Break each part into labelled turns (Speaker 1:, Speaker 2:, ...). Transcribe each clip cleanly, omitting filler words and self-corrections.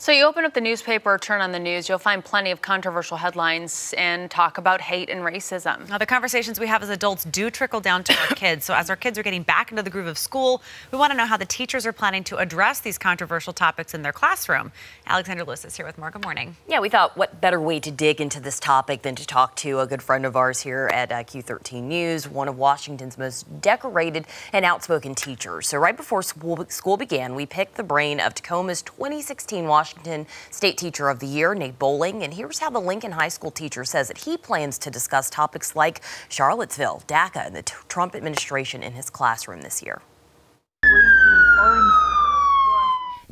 Speaker 1: So you open up the newspaper, turn on the news, you'll find plenty of controversial headlines and talk about hate and racism.
Speaker 2: Now, the conversations we have as adults do trickle down to our kids. So as our kids are getting back into the groove of school, we want to know how the teachers are planning to address these controversial topics in their classroom. Alexander Lewis is here with more. Good morning.
Speaker 3: Yeah, we thought what better way to dig into this topic than to talk to a good friend of ours here at Q13 News, one of Washington's most decorated and outspoken teachers. So right before school began, we picked the brain of Tacoma's 2016 Washington State Teacher of the Year, Nate Bowling, and here's how the Lincoln High School teacher says that he plans to discuss topics like Charlottesville, DACA, and the Trump administration in his classroom this year.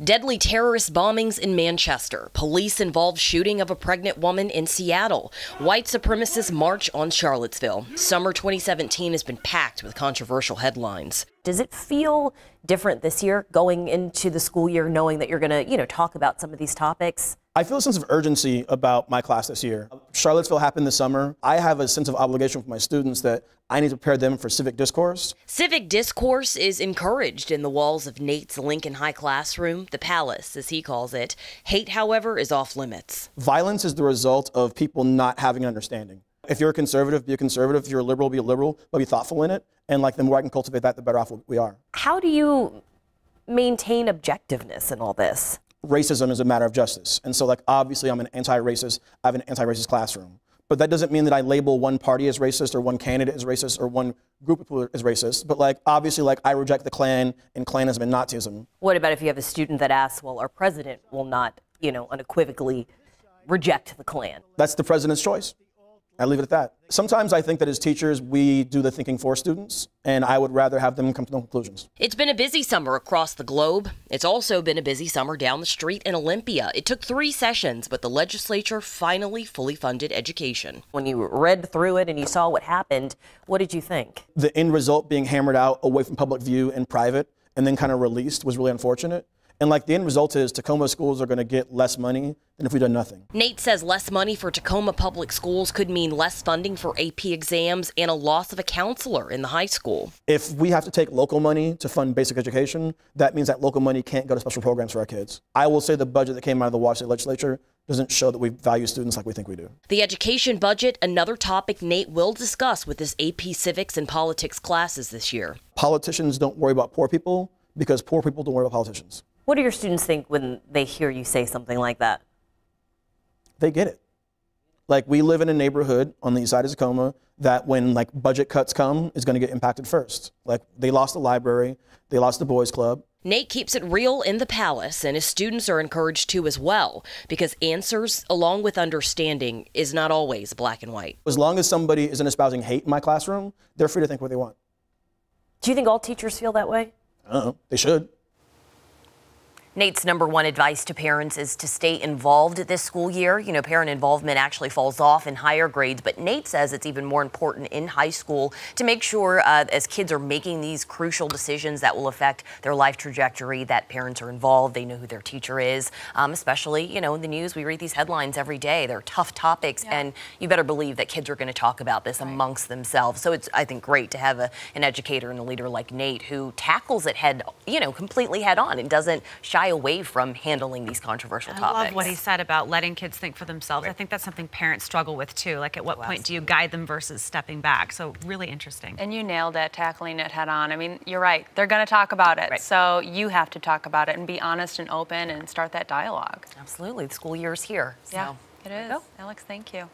Speaker 3: Deadly terrorist bombings in Manchester. Police-involved shooting of a pregnant woman in Seattle. White supremacists march on Charlottesville. Summer 2017 has been packed with controversial headlines. Does it feel different this year, going into the school year, knowing that you're going to, talk about some of these topics?
Speaker 4: I feel a sense of urgency about my class this year. Charlottesville happened this summer. I have a sense of obligation for my students that I need to prepare them for civic discourse. Civic discourse is encouraged in the walls of Nate's Lincoln High classroom, the palace, as he calls it. Hate, however, is off limits. Violence is the result of people not having an understanding. If you're a conservative, be a conservative. If you're a liberal, be a liberal, but be thoughtful in it. And the more I can cultivate that, the better off we are. How do you maintain objectiveness in all this? Racism is a matter of justice. And so obviously I'm an anti-racist. I have an anti-racist classroom. But that doesn't mean that I label one party as racist or one candidate as racist or one group of people as racist. But obviously I reject the Klan and Klanism and Nazism. What about if you have a student that asks, well, our president will not, unequivocally reject the Klan? That's the president's choice. I leave it at that. Sometimes I think that as teachers, we do the thinking for students, and I would rather have them come to no conclusions. It's been a busy summer across the globe. It's also been a busy summer down the street in Olympia. It took 3 sessions, but the legislature finally fully funded education. When you read through it and you saw what happened, what did you think? The end result being hammered out away from public view in private and then kind of released was really unfortunate. And the end result is Tacoma schools are going to get less money than if we'd done nothing. Nate says less money for Tacoma public schools could mean less funding for AP exams and a loss of a counselor in the high school. If we have to take local money to fund basic education, that means that local money can't go to special programs for our kids. I will say the budget that came out of the Washington legislature doesn't show that we value students like we think we do. The education budget, another topic Nate will discuss with his AP civics and politics classes this year. Politicians don't worry about poor people because poor people don't worry about politicians. What do your students think when they hear you say something like that? They get it. We live in a neighborhood on the east side of Tacoma that when budget cuts come is going to get impacted first. They lost the library, they lost the boys club. Nate keeps it real in the palace, and his students are encouraged to as well, because answers along with understanding is not always black and white. As long as somebody isn't espousing hate in my classroom, they're free to think what they want. Do you think all teachers feel that way? I don't know. They should. Nate's #1 advice to parents is to stay involved this school year. Parent involvement actually falls off in higher grades, but Nate says it's even more important in high school to make sure as kids are making these crucial decisions that will affect their life trajectory, that parents are involved, they know who their teacher is, especially, in the news, we read these headlines every day. They're tough topics, and you better believe that kids are going to talk about this amongst themselves. So it's, I think, great to have an educator and a leader like Nate who tackles it completely head on and doesn't shy away from handling these controversial topics.
Speaker 2: I love what he said about letting kids think for themselves. Right. I think that's something parents struggle with too. At what point do you guide them versus stepping back? So really interesting.
Speaker 1: And you nailed it, tackling it head on. I mean, you're right. They're going to talk about it. Right. So you have to talk about it and be honest and open and start that dialogue.
Speaker 3: Absolutely. The school year is here.
Speaker 1: Yeah, it is. Alex, thank you.